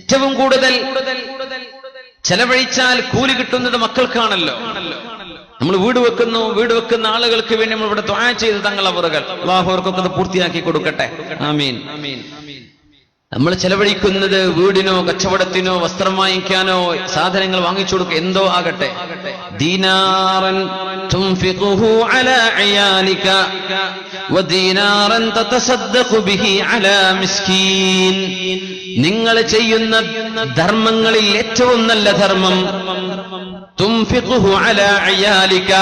ഏറ്റവും കൂടുതൽ ചെലവഴിച്ചാൽ കൂലി കിട്ടുന്നത് മക്കൾക്കാണല്ലോ. നമ്മൾ വീട് വെക്കുന്ന ആളുകൾക്ക് വേണ്ടി നമ്മൾ ഇവിടെ ദുആ ചെയ്ത് തങ്ങളെ അവറുകൾ അല്ലാഹു അവർക്കൊക്കെ അത് പൂർത്തിയാക്കി കൊടുക്കട്ടെ. ആമീൻ. നമ്മൾ ചെലവഴിക്കുന്നത് വീടിനോ കച്ചവടത്തിനോ വസ്ത്രം വാങ്ങിക്കാനോ സാധനങ്ങൾ വാങ്ങിച്ചു കൊടുക്കുക എന്തോ ആകട്ടെ, ദീനാറൻ തുൻഫിഖുഹു അലാ അയാലിക വദീനാറൻ തതസദ്ദഖു ബിഹി അലാ മിസ്കീൻ. നിങ്ങൾ ചെയ്യുന്ന ധർമ്മങ്ങളിൽ ഏറ്റവും നല്ല ധർമ്മം തുൻഫിഖുഹു അലാ അയാലിക,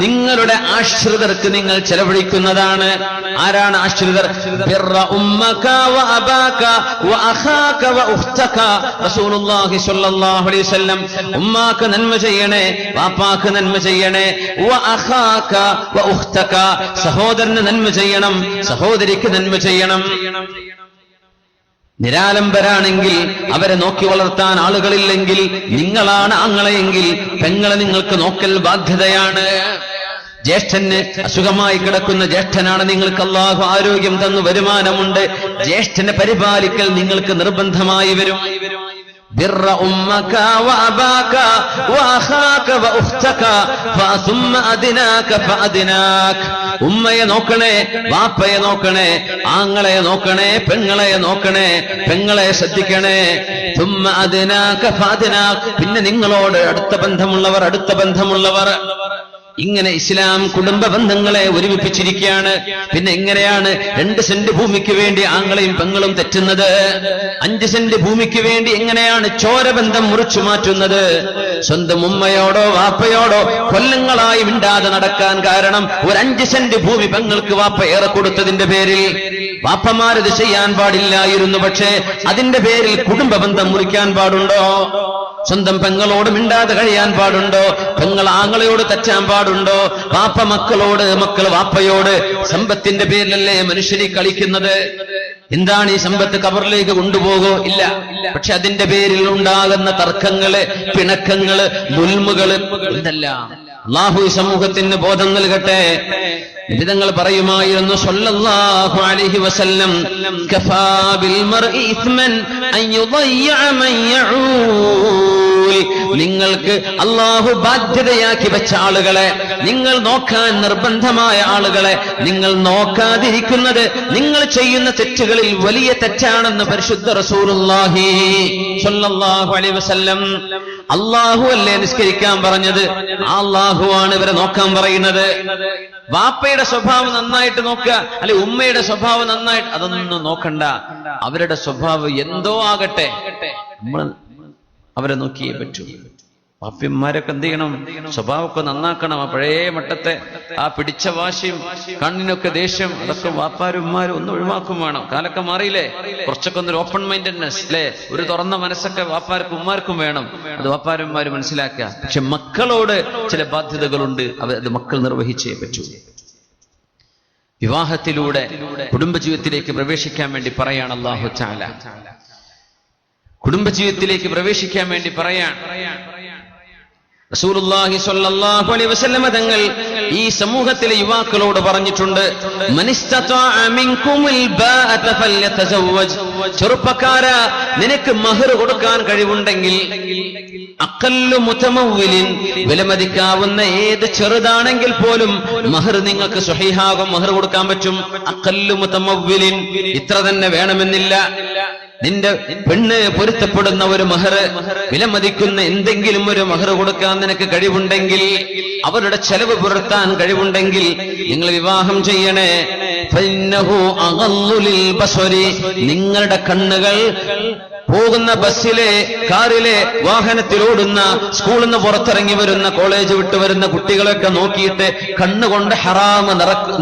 നിങ്ങളുടെ ആശ്രിതർക്ക് നിങ്ങൾ ചെലവഴിക്കുന്നതാണ്. ആരാണ് ആശ്രിതർ? ബിർറ ഉമ്മക വ അബാക വ അഖാക വ ഉഖ്തക. റസൂലുള്ളാഹി സ്വല്ലല്ലാഹു അലൈഹി വസല്ലം ഉമ്മാക്ക് നന്മ ചെയ്യണേ, വാപ്പാക്ക് നന്മ ചെയ്യണേ, വ അഖാക വ ഉഖ്തക, സഹോദരന് നന്മ ചെയ്യണം, സഹോദരിക്ക് നന്മ ചെയ്യണം. നിരാലംബരാണെങ്കിൽ അവരെ നോക്കി വളർത്താൻ ആളുകളില്ലെങ്കിൽ, നിങ്ങളാണ് ആങ്ങളെയെങ്കിൽ പെങ്ങളെ നിങ്ങൾക്ക് നോക്കൽ ബാധ്യതയാണ്. ജ്യേഷ്ഠന് അസുഖമായി കിടക്കുന്ന ജ്യേഷ്ഠനാണ്, നിങ്ങൾക്ക് അല്ലാഹു ആരോഗ്യം തന്നു വരുമാനമുണ്ട്, ജ്യേഷ്ഠനെ പരിപാലിക്കൽ നിങ്ങൾക്ക് നിർബന്ധമായി വരും. ബിർറ ഉമ്മക വ അബാക വ അഖാക വ ഉഖ്തക ഫസുമ്മ അദ്നാക ഫഅദ്നാക. ഉമ്മയെ നോക്കണേ, വാപ്പയെ നോക്കണേ, ആങ്ങളെ നോക്കണേ, പെങ്ങളെ നോക്കണേ, പെങ്ങളെ ശ്രദ്ധിക്കണേ. സുമ്മ അദ്നാക ഫഅദ്നാക, പിന്നെ നിങ്ങളോട് അടുത്ത ബന്ധമുള്ളവർ. ഇങ്ങനെ ഇസ്ലാം കുടുംബ ബന്ധങ്ങളെ ഒരുമിപ്പിച്ചിരിക്കുകയാണ്. പിന്നെ എങ്ങനെയാണ് 2 സെന്റ് ഭൂമിക്ക് വേണ്ടി ആങ്ങളെയും പെങ്ങളും തെറ്റുന്നത്? 5 സെന്റ് ഭൂമിക്ക് വേണ്ടി എങ്ങനെയാണ് ചോരബന്ധം മുറിച്ചു മാറ്റുന്നത്? സ്വന്തം ഉമ്മയോടോ വാപ്പയോടോ കൊല്ലങ്ങളായി മിണ്ടാതെ നടക്കാൻ കാരണം ഒരു 5 സെന്റ് ഭൂമി പെങ്ങൾക്ക് വാപ്പ ഏറെ കൊടുത്തതിന്റെ പേരിൽ. വാപ്പമാരത് ചെയ്യാൻ പാടില്ലായിരുന്നു, പക്ഷേ അതിന്റെ പേരിൽ കുടുംബ ബന്ധം മുറിക്കാൻ പാടുണ്ടോ? സ്വന്തം പെങ്ങളോട് മിണ്ടാതെ കഴിയാൻ പാടുണ്ടോ? പെങ്ങൾ ആങ്ങളയോട് തെറ്റാൻ പാടുണ്ടോ? വാപ്പ മക്കളോട്, മക്കൾ വാപ്പയോട്. സമ്പത്തിന്റെ പേരിലല്ലേ മനുഷ്യനെ കളിക്കുന്നത്? എന്താണ് ഈ സമ്പത്ത്? ഖബറിലേക്ക് കൊണ്ടുപോകോ? ഇല്ല. പക്ഷെ അതിന്റെ പേരിൽ ഉണ്ടാകുന്ന തർക്കങ്ങള്, പിണക്കങ്ങള്, ദുൽമുകള് എന്തെല്ലാം. അല്ലാഹു ഈ സമൂഹത്തിന് ബോധം നൽകട്ടെ. നിബിതങ്ങൾ പറയുമായിരുന്നു സല്ലല്ലാഹു അലൈഹി വസല്ലം, കഫാ ബിൽ മർഇ ഇസ്മൻ അൻ യുദയ്യ മൻ യഊൽ. നിങ്ങൾക്ക് അല്ലാഹു ബാധ്യതയാക്കി വെച്ച ആളുകളെ, നിങ്ങൾ നോക്കാൻ നിർബന്ധമായ ആളുകളെ നിങ്ങൾ നോക്കാതിരിക്കുന്നത് നിങ്ങൾ ചെയ്യുന്ന തെറ്റുകളിൽ വലിയ തെറ്റാണെന്ന് പരിശുദ്ധ റസൂലുള്ളാഹി സ്വല്ലല്ലാഹു അലൈഹി വസല്ലം. അല്ലാഹു അല്ലേ നിസ്കരിക്കാൻ പറഞ്ഞത്? അല്ലാഹുവാണ് ഇവരെ നോക്കാൻ പറയുന്നത്. വാപ്പയുടെ സ്വഭാവം നന്നായിട്ട് നോക്കുക, അല്ലെ ഉമ്മയുടെ സ്വഭാവം നന്നായിട്ട്, അതൊന്നും നോക്കണ്ട. അവരുടെ സ്വഭാവം എന്തോ ആകട്ടെ, നമ്മൾ അവരെ നോക്കിയേ പറ്റൂ. വാപ്പന്മാരൊക്കെ എന്ത് ചെയ്യണം? സ്വഭാവമൊക്കെ നന്നാക്കണം. ആ പഴയ മട്ടത്തെ ആ പിടിച്ച വാശിയും കണ്ണിനൊക്കെ ദേഷ്യം, അതൊക്കെ വാപ്പാരും ഉമ്മാരും ഒന്ന് ഒഴിവാക്കും വേണം. കാലൊക്കെ മാറിയില്ലേ? കുറച്ചൊക്കെ ഒന്നൊരു ഓപ്പൺ മൈൻഡഡ്നെസ് അല്ലെ, ഒരു തുറന്ന മനസ്സൊക്കെ വാപ്പാർക്കും ഉമ്മാർക്കും വേണം. അത് വാപ്പാരും ഉമ്മാരും മനസ്സിലാക്കുക. പക്ഷെ മക്കളോട് ചില ബാധ്യതകളുണ്ട്, അത് മക്കൾ നിർവഹിച്ചേ പറ്റൂ. വിവാഹത്തിലൂടെ കുടുംബജീവിതത്തിലേക്ക് പ്രവേശിക്കാൻ വേണ്ടി പറയാണ് അല്ലാഹു തആല. കുടുംബജീവിതത്തിലേക്ക് പ്രവേശിക്കാൻ വേണ്ടി പറയാൻ റസൂലുള്ളാഹി സ്വല്ലല്ലാഹു അലൈഹി വസല്ലം തങ്ങൾ ഈ സമൂഹത്തിലെ യുവാക്കളോട് പറഞ്ഞിട്ടുണ്ട്, മനിസ്തതഅ മിൻകുമുൽ ബാഅത ഫല്യതസവ്വജ്. ചെറുപ്പക്കാരാ, നിനക്ക് മഹർ കൊടുക്കാൻ കഴിവുണ്ടെങ്കിൽ, അഖല്ലു മുതമവ്വിലിൻ, വിലമതിക്കാവുന്ന ഏത് ചെറുതാണെങ്കിൽ പോലും മഹർ നിങ്ങൾക്ക് സ്വഹീഹാകും, മഹർ കൊടുക്കാൻ പറ്റും. അഖല്ലു മുതമവ്വിലിൻ, ഇത്ര തന്നെ വേണമെന്നില്ല. നിന്റെ പെണ്ണ് പൊരുത്തപ്പെടുന്ന ഒരു മഹർ, വിലമതിക്കുന്ന എന്തെങ്കിലും ഒരു മഹർ കൊടുക്കാൻ നിനക്ക് കഴിവുണ്ടെങ്കിൽ, അവരുടെ ചെലവ് പുറത്താൻ കഴിവുണ്ടെങ്കിൽ നിങ്ങൾ വിവാഹം ചെയ്യണേ. ഫഇന്നഹു അഗല്ലു ലിൽ ബസരി, നിങ്ങളുടെ കണ്ണുകൾ പോകുന്ന ബസ്സിലെ, കാറിലെ, വാഹനത്തിലോടുന്ന, സ്കൂളിൽ നിന്ന് പുറത്തിറങ്ങി വരുന്ന, കോളേജ് വിട്ടു വരുന്ന കുട്ടികളൊക്കെ നോക്കിയിട്ട് കണ്ണുകൊണ്ട് ഹറാമ്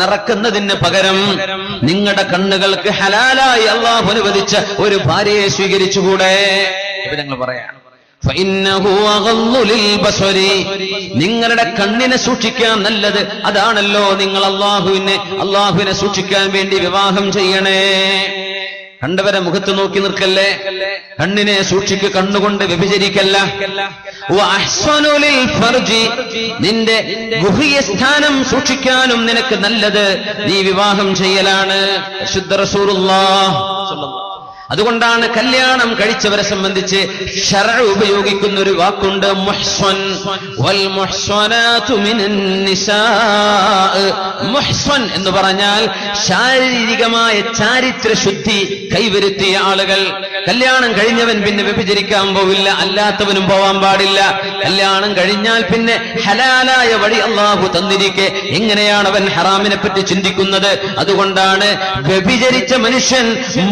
നിറക്കുന്നതിന് പകരം നിങ്ങളുടെ കണ്ണുകൾക്ക് ഹലാലായി അല്ലാഹു അനുവദിച്ച ഒരു ഭാര്യയെ സ്വീകരിച്ചുകൂടെ? ഞങ്ങൾ പറയാം, നിങ്ങളുടെ കണ്ണിനെ സൂക്ഷിക്കാൻ നല്ലത് അതാണല്ലോ. നിങ്ങൾ അല്ലാഹുവിനെ സൂക്ഷിക്കാൻ വേണ്ടി വിവാഹം ചെയ്യണേ. കണ്ടവരെ മുഖത്ത് നോക്കി നിൽക്കല്ലേ, കണ്ണിനെ സൂക്ഷിക്ക്, കണ്ണുകൊണ്ട് വ്യഭിചരിക്കല്ല. നിന്റെ ഗുഹ്യ സ്ഥാനം സൂക്ഷിക്കാനും നിനക്ക് നല്ലത് നീ വിവാഹം ചെയ്യലാണ്. ശുദ്ധ റസൂലുള്ളാഹ് അതുകൊണ്ടാണ് കല്യാണം കഴിച്ചവരെ സംബന്ധിച്ച് ശർഅ ഉപയോഗിക്കുന്ന ഒരു വാക്കുണ്ട് മുഹ്സൻ. വൽ മുഹ്സനാതു മിനൻ നിസാ. മുഹ്സൻ എന്ന് പറഞ്ഞാൽ ശാരീരികമായ ചാരിത്ര ശുദ്ധി കൈവരുത്തിയ ആളുകൾ. കല്യാണം കഴിഞ്ഞവൻ പിന്നെ വ്യഭിചരിക്കാൻ പോവില്ല, അല്ലാത്തവനും പോവാൻ പാടില്ല. കല്യാണം കഴിഞ്ഞാൽ പിന്നെ ഹലാലായ വഴി അല്ലാഹു തന്നിരിക്കെ എങ്ങനെയാണ് അവൻ ഹറാമിനെ പറ്റി ചിന്തിക്കുന്നത്? അതുകൊണ്ടാണ് വ്യഭിചരിച്ച മനുഷ്യൻ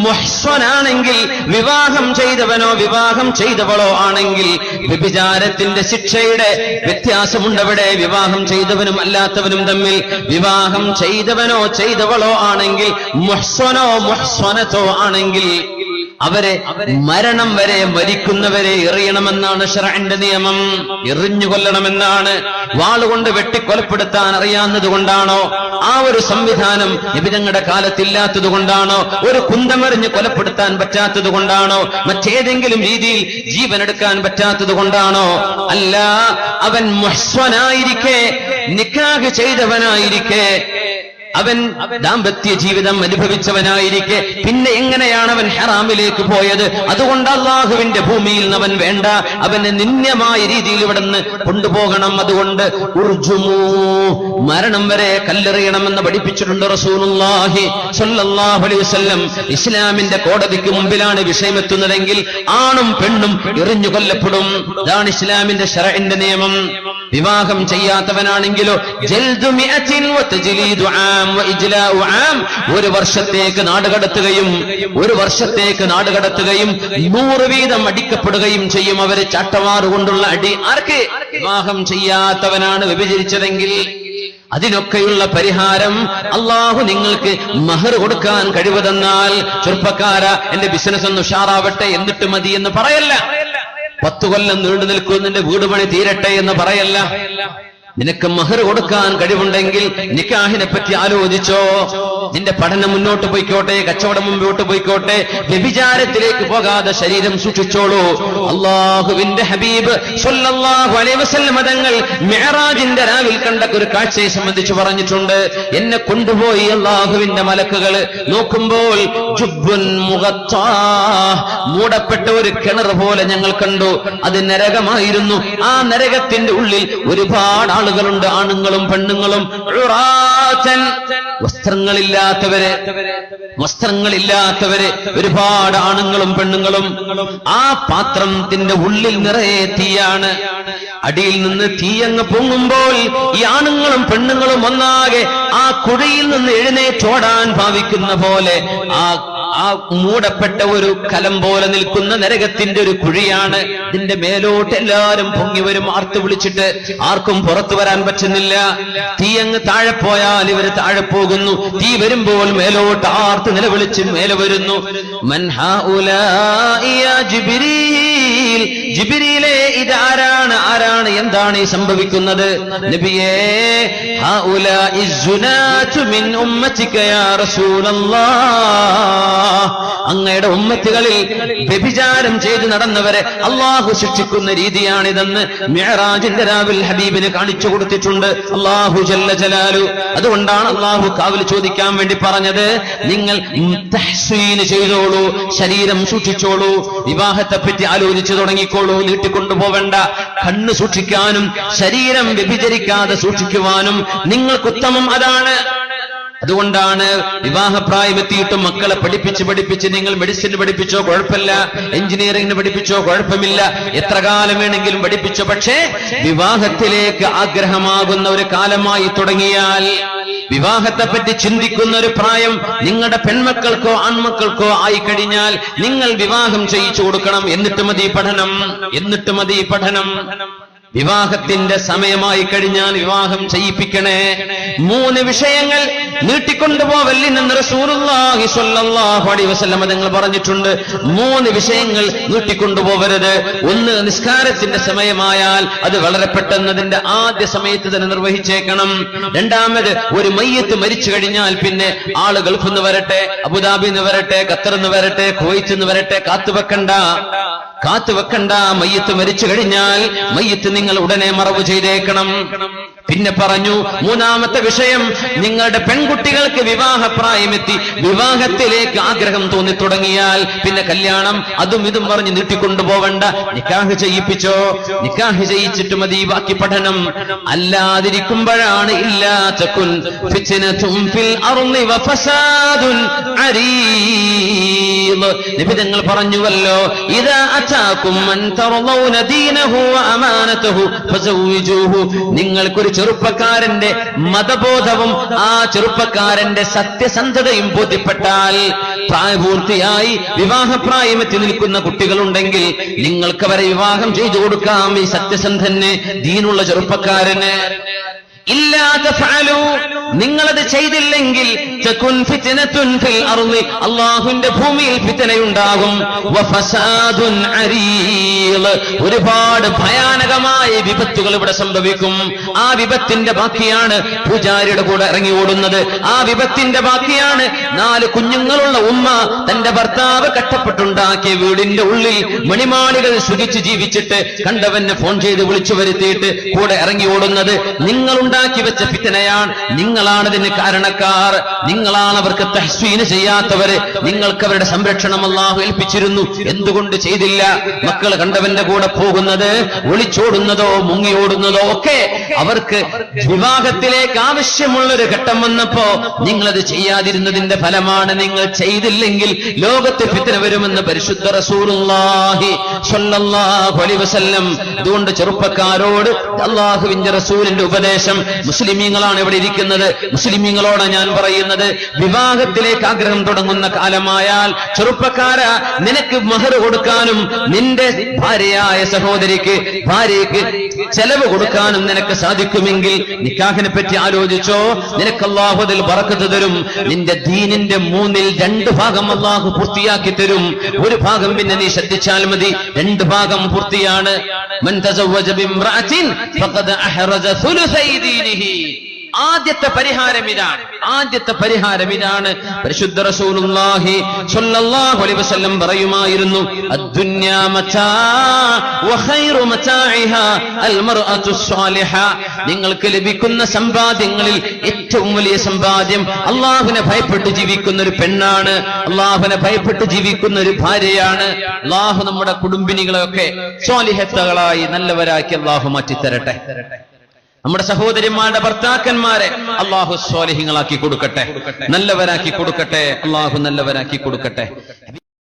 മുഹ്സനാണ് െങ്കിൽ വിവാഹം ചെയ്തവനോ വിവാഹം ചെയ്തവളോ ആണെങ്കിൽ വ്യഭിചാരത്തിന്റെ ശിക്ഷയുടെ വ്യത്യാസമുണ്ടവിടെ. വിവാഹം ചെയ്തവനും അല്ലാത്തവനും തമ്മിൽ. വിവാഹം ചെയ്തവനോ ചെയ്തവളോ ആണെങ്കിൽ മുഹ്സനോ മുഹ്സനത്തോ ആണെങ്കിൽ അവരെ മരണം വരെ മരിക്കുന്നവരെ എറിയണമെന്നാണ് ശർഅന്റെ നിയമം. എറിഞ്ഞു കൊല്ലണമെന്നാണ്. വാളുകൊണ്ട് വെട്ടിക്കൊലപ്പെടുത്താൻ അറിയാവുന്നത് കൊണ്ടാണോ? ആ ഒരു സംവിധാനം നബിതങ്ങളുടെ കാലത്തില്ലാത്തത് കൊണ്ടാണോ? ഒരു കുന്തമെറിഞ്ഞ് കൊലപ്പെടുത്താൻ പറ്റാത്തത് കൊണ്ടാണോ? മറ്റേതെങ്കിലും രീതിയിൽ ജീവനെടുക്കാൻ പറ്റാത്തത് കൊണ്ടാണോ? അല്ല, അവൻ മുഹ്സനായിരിക്കെ, നിക്കാഹ് ചെയ്തവനായിരിക്കെ, അവൻ ദാമ്പത്യ ജീവിതം അനുഭവിച്ചവനായിരിക്കെ പിന്നെ എങ്ങനെയാണ് അവൻ ഹറാമിലേക്ക് പോയത്? അതുകൊണ്ട് അല്ലാഹുവിന്റെ ഭൂമിയിൽ നിന്ന് അവൻ വേണ്ട, അവന് നിന്ദ്യമായ രീതിയിൽ ഇവിടുന്ന് കൊണ്ടുപോകണം. അതുകൊണ്ട് ഉർജുമൂ, മരണം വരെ കല്ലെറിയണമെന്ന് പഠിപ്പിച്ചിട്ടുണ്ട് റസൂലുള്ളാഹി സ്വല്ലല്ലാഹു അലൈഹി വസല്ലം. ഇസ്ലാമിന്റെ കോടതിക്ക് മുമ്പിലാണ് വിഷയമെത്തുന്നതെങ്കിൽ ആണും പെണ്ണും എറിഞ്ഞു കൊല്ലപ്പെടും. ഇതാണ് ഇസ്ലാമിന്റെ ശർഅന്റെ നിയമം. വിവാഹം ചെയ്യാത്തവനാണെങ്കിലോ ജൽദു മിഅത്തിൻ വതജ്ലീദു ആം വഇജ്ലാഉ ആം, ഒരു വർഷത്തേക്ക് നാടുകടത്തുകയും 100 വീതം അടിക്കപ്പെടുകയും ചെയ്യും. അവര് ചാട്ടവാറുകൊണ്ടുള്ള അടി. ആർക്ക്? വിവാഹം ചെയ്യാത്തവനാണ് വ്യഭിചരിച്ചതെങ്കിൽ. അതിനൊക്കെയുള്ള പരിഹാരം അല്ലാഹു നിങ്ങൾക്ക് മഹർ കൊടുക്കാൻ കഴിവ് തന്നാൽ, ചെറുപ്പക്കാരാ എന്റെ ബിസിനസ് ഒന്ന് ഉഷാറാവട്ടെ എന്നിട്ട് മതി എന്ന് പറയല്ല. 10 കൊല്ലം നീണ്ടു നിൽക്കും നിന്റെ വീട് പണി തീരട്ടെ എന്ന് പറയല്ല. നിനക്ക് മഹർ കൊടുക്കാൻ കഴിവുണ്ടെങ്കിൽ നിക്കാഹിനെ പറ്റി ആലോചിച്ചോ. നിന്റെ പഠനം മുന്നോട്ട് പോയിക്കോട്ടെ, കച്ചവടം മുമ്പോട്ട് പോയിക്കോട്ടെ, വ്യഭിചാരത്തിലേക്ക് പോകാതെ ശരീരം സൂക്ഷിച്ചോളൂ. അല്ലാഹുവിന്റെ ഹബീബ് സ്വല്ലല്ലാഹു അലൈഹി വസല്ലം തങ്ങൾ മിഅ്റാജിന്റെ രാവിൽ കണ്ട ഒരു കാഴ്ചയെ സംബന്ധിച്ച് പറഞ്ഞിട്ടുണ്ട്. എന്നെ കൊണ്ടുപോയി അല്ലാഹുവിന്റെ മലക്കുകൾ നോക്കുമ്പോൾ ജുബ്ബുൻ മുഗത്താ, മൂടപ്പെട്ട ഒരു കിണർ പോലെ ഞങ്ങൾ കണ്ടു. അത് നരകമായിരുന്നു. ആ നരകത്തിന്റെ ഉള്ളിൽ ഒരുപാട് ആളുകളുണ്ട്, ആണുങ്ങളും പെണ്ണുങ്ങളും. വസ്ത്രങ്ങളില്ലാത്തവര് ഒരുപാട് ആണുങ്ങളും പെണ്ണുങ്ങളും. ആ പാത്രത്തിന്റെ ഉള്ളിൽ നിറയെ തീയാണ്. അടിയിൽ നിന്ന് തീയങ്ങ് പൊങ്ങുമ്പോൾ ഈ ആണുങ്ങളും പെണ്ണുങ്ങളും ഒന്നാകെ ആ കുഴിയിൽ നിന്ന് എഴുന്നേറ്റോടാൻ ഭാവിക്കുന്ന പോലെ ആ മൂടപ്പെട്ട ഒരു കലം പോലെ നിൽക്കുന്ന നരകത്തിന്റെ ഒരു കുഴിയാണ്. ഇതിന്റെ മേലോട്ട് എല്ലാവരും പൊങ്ങി വരും ആർത്ത് വിളിച്ചിട്ട്. ആർക്കും പുറത്തു വരാൻ പറ്റുന്നില്ല. തീ അങ്ങ് താഴെ പോയാൽ ഇവര് താഴെ പോകുന്നു. തീ വരുമ്പോൾ മേലോട്ട് ആർത്ത് നിലവിളിച്ച് മേലെ വരുന്നു. മൻ ഹൗലാഇ യാ ജിബ്രീൽ, ജിബ്രീലേ ഇതാരാണ്, ആരാണ്, എന്താണ് ഈ സംഭവിക്കുന്നത്? നബിയേ, ഹൗലാഇ സുനാതു മിൻ ഉമ്മതിക യാ റസൂലല്ലാഹ്, അങ്ങയുടെ ഉമ്മത്തുകളിൽ വ്യഭിചാരം ചെയ്ത് നടന്നവരെ അള്ളാഹു ശിക്ഷിക്കുന്ന രീതിയാണിതെന്ന് മിഅ്റാജിന്റെ രാവിൽ ഹബീബിന് കാണിച്ചു കൊടുത്തിട്ടുണ്ട് അല്ലാഹു ജല്ല ജലാലു. അതുകൊണ്ടാണ് അള്ളാഹു കാവൽ ചോദിക്കാൻ വേണ്ടി പറഞ്ഞത്, നിങ്ങൾ തഹ്സീൻ ചെയ്തോളൂ, ശരീരം സൂക്ഷിച്ചോളൂ, വിവാഹത്തെ പറ്റി ആലോചിച്ചു തുടങ്ങിക്കോളൂ, നീട്ടിക്കൊണ്ടുപോവേണ്ട. കണ്ണ് സൂക്ഷിക്കാനും ശരീരം വ്യഭിചരിക്കാതെ സൂക്ഷിക്കുവാനും നിങ്ങൾക്ക് ഉത്തമം അതാണ്. അതുകൊണ്ടാണ് വിവാഹപ്രായമെത്തിയിട്ടും മക്കളെ പഠിപ്പിച്ച് നിങ്ങൾ മെഡിസിൻ പഠിപ്പിച്ചോ കുഴപ്പമില്ല, എഞ്ചിനീയറിംഗിന് പഠിപ്പിച്ചോ കുഴപ്പമില്ല, എത്ര കാലം വേണമെങ്കിലും പഠിപ്പിച്ചോ. പക്ഷേ വിവാഹത്തിലേക്ക് ആഗ്രഹമാകുന്ന ഒരു കാലമായി തുടങ്ങിയാൽ, വിവാഹത്തെപ്പറ്റി ചിന്തിക്കുന്ന ഒരു പ്രായം നിങ്ങളുടെ പെൺമക്കൾക്കോ ആൺമക്കൾക്കോ ആയിക്കഴിഞ്ഞാൽ നിങ്ങൾ വിവാഹം ചെയ്യിച്ചു കൊടുക്കണം. എന്നിട്ട് മതി പഠനം. വിവാഹത്തിന്റെ സമയമായി കഴിഞ്ഞാൽ വിവാഹം ചെയ്യിപ്പിക്കണേ. 3 വിഷയങ്ങൾ നീട്ടിക്കൊണ്ടുപോവല്ലെന്ന് റസൂലുള്ളാഹി സ്വല്ലല്ലാഹു അലൈഹി വസല്ലം തങ്ങൾ പറഞ്ഞിട്ടുണ്ട്. 3 വിഷയങ്ങൾ നീട്ടിക്കൊണ്ടുപോവരുത്. 1, നിസ്കാരത്തിന്റെ സമയമായാൽ അത് വളരെ പെട്ടെന്ന് അതിന്റെ ആദ്യ സമയത്ത് തന്നെ നിർവഹിച്ചേക്കണം. 2, ഒരു മയ്യത്ത് മരിച്ചു കഴിഞ്ഞാൽ പിന്നെ ആള് ഗൾഫിൽ നിന്ന് വരട്ടെ, അബുദാബിയിൽ നിന്ന് വരട്ടെ, ഖത്തറിൽ നിന്ന് വരട്ടെ, കുവൈറ്റിൽ നിന്ന് വരട്ടെ, കാത്തുവെക്കണ്ട. കാത്തുവെക്കണ്ട. മയ്യത്ത് മരിച്ചു കഴിഞ്ഞാൽ മയ്യത്ത് നിങ്ങൾ ഉടനെ മറവ് ചെയ്തേക്കണം. പിന്നെ പറഞ്ഞു മൂന്നാമത്തെ വിഷയം, നിങ്ങളുടെ പെൺകുട്ടികൾക്ക് വിവാഹപ്രായമെത്തി വിവാഹത്തിലേക്ക് ആഗ്രഹം തോന്നി തുടങ്ങിയാൽ പിന്നെ കല്യാണം അതും ഇതും പറഞ്ഞ് നീട്ടിക്കൊണ്ടുപോവണ്ട. നിക്കാഹ് ചെയ്യിപ്പിച്ചോ, നിക്കാഹ് ചെയ്യിച്ചിട്ട് മതി ബാക്കി പഠനം. അല്ലാതിരിക്കുമ്പോഴാണ് ഇല്ലാതകുൻ ഫിത്നതും ഫിൽ അർളി വഫസാദുൻ അരീദ്. നബി തങ്ങൾ പറഞ്ഞുവല്ലോ, ഇദാ അതാകും മൻ തർളൗന ദീനഹു വഅമാനതഹു ഫസവ്വിജൂഹു. നിങ്ങൾക്കൊരു ചെറുപ്പക്കാരന്റെ മതബോധവും ആ ചെറുപ്പക്കാരന്റെ സത്യസന്ധതയും ബോധ്യപ്പെട്ടാൽ, പ്രായപൂർത്തിയായി വിവാഹപ്രായമെത്തി നിൽക്കുന്ന കുട്ടികളുണ്ടെങ്കിൽ നിങ്ങൾക്ക് അവരെ വിവാഹം ചെയ്തു കൊടുക്കാം. ഈ സത്യസന്ധന്, ദീനുള്ള ചെറുപ്പക്കാരന്. ഇല്ലാതെ ഫഅലു, നിങ്ങളത് ചെയ്തില്ലെങ്കിൽ തകുൻ ഫിത്നതുൻ ഫിൽ അർളി, അല്ലാഹുവിന്റെ ഭൂമിയിൽ ഫിത്നയുണ്ടാകും. വഫസാദുൻ അരീദ്, ഒരുപാട് ഭയാനകമായ വിപത്തുകൾ ഇവിടെ സംഭവിക്കും. ആ വിപത്തിന്റെ ബാക്കിയാണ് പൂജാരിയുടെ കൂടെ ഇറങ്ങി ഓടുന്നത്. ആ വിപത്തിന്റെ ബാക്കിയാണ് 4 കുഞ്ഞുങ്ങളുള്ള ഉമ്മ തന്റെ ഭർത്താവ് കഷ്ടപ്പെട്ടുണ്ടാക്കിയ വീടിന്റെ ഉള്ളിൽ മണിമാളികൾ സുഖിച്ച് ജീവിച്ചിട്ട് കണ്ടവന് ഫോൺ ചെയ്ത് വിളിച്ചു വരുത്തിയിട്ട് കൂടെ ഇറങ്ങി ഓടുന്നത്. നിങ്ങളുണ്ടാക്കി വെച്ച ഫിത്നയാണ്. നിങ്ങളാണ് ഇതിന് കാരണക്കാർ. നിങ്ങളാണ് അവർക്ക് തഹ്സീന് ചെയ്യാത്തവര്. നിങ്ങൾക്ക് അവരുടെ സംരക്ഷണം അല്ലാഹു ഏൽപ്പിച്ചിരുന്നു, എന്തുകൊണ്ട് ചെയ്തില്ല? മക്കൾ കണ്ടവന്റെ കൂടെ പോകുന്നത്, ഒളിച്ചോടുന്നതോ മുങ്ങിയോടുന്നതോ ഒക്കെ അവർക്ക് വിവാഹത്തിലേക്ക് ആവശ്യമുള്ളൊരു ഘട്ടം വന്നപ്പോ നിങ്ങളത് ചെയ്യാതിരുന്നതിന്റെ ഫലമാണ്. നിങ്ങൾ ചെയ്തില്ലെങ്കിൽ ലോകത്ത് ഫിത്ന വരുമെന്ന് പരിശുദ്ധ റസൂലുള്ളാഹി സ്വല്ലല്ലാഹു അലൈഹി വസല്ലം. അതുകൊണ്ട് ചെറുപ്പക്കാരോട് അല്ലാഹുവിന്റെ റസൂലിന്റെ ഉപദേശം, മുസ്ലിമീങ്ങളാണ് ഇവിടെ ഇരിക്കുന്നത്, മുസ്ലിമീങ്ങളോട് ഞാൻ പറയുന്നത്, വിവാഹത്തിലേക്ക് ആഗ്രഹം തുടങ്ങുന്ന കാലമായാൽ ചെറുപ്പക്കാര, നിനക്ക് മഹർ കൊടുക്കാനും നിന്റെ ഭാര്യയായ സഹോദരിക്ക് ഭാര്യയ്ക്ക് ചെലവ് കൊടുക്കാനും നിനക്ക് സാധിക്കുമെങ്കിൽ നിക്കാഹിനെ പറ്റി ആലോചിച്ചോ. നിനക്ക് അല്ലാഹു അതിൽ ബറക്കത്ത് തരും. നിന്റെ ദീനിന്റെ 2/3 ഭാഗം അല്ലാഹു പൂർത്തിയാക്കി തരും. ഒരു ഭാഗം പിന്നെ നീ ശ്രദ്ധിച്ചാൽ മതി. 2 ഭാഗം പൂർത്തിയാണ്. മൻ തസവ്വജ ബിംറഅത്തിൻ ഫഖദ് അഹ്റജ സുലുസൈ ദീനിഹി. ആദ്യത്തെ പരിഹാരം ഇതാണ്. പരിശുദ്ധ റസൂലുള്ളാഹി സ്വല്ലല്ലാഹു അലൈഹി വസല്ലം പറയുമായിരുന്നു, അദ്ദുന്യാ മതാ വഖൈറു മതാഇഹാ അൽമർഅതു സ്വാലിഹ. നിങ്ങൾക്ക് ലഭിക്കുന്ന സമ്പാദ്യങ്ങളിൽ ഏറ്റവും വലിയ സമ്പാദ്യം അല്ലാഹുവിനെ ഭയപ്പെട്ട് ജീവിക്കുന്ന ഒരു പെണ്ണാണ്, അല്ലാഹുവിനെ ഭയപ്പെട്ട് ജീവിക്കുന്ന ഒരു ഭാര്യയാണ്. അല്ലാഹു നമ്മുടെ കുടുംബിനികളെയൊക്കെ സ്വാലിഹത്തുകളായി നല്ലവരാക്കി അല്ലാഹു മാറ്റിത്തരട്ടെ. നമ്മുടെ സഹോദരിമാരുടെ ഭർത്താക്കന്മാരെ അല്ലാഹു സ്വാലിഹീങ്ങളാക്കി കൊടുക്കട്ടെ, നല്ലവരാക്കി കൊടുക്കട്ടെ, അല്ലാഹു നല്ലവരാക്കി കൊടുക്കട്ടെ.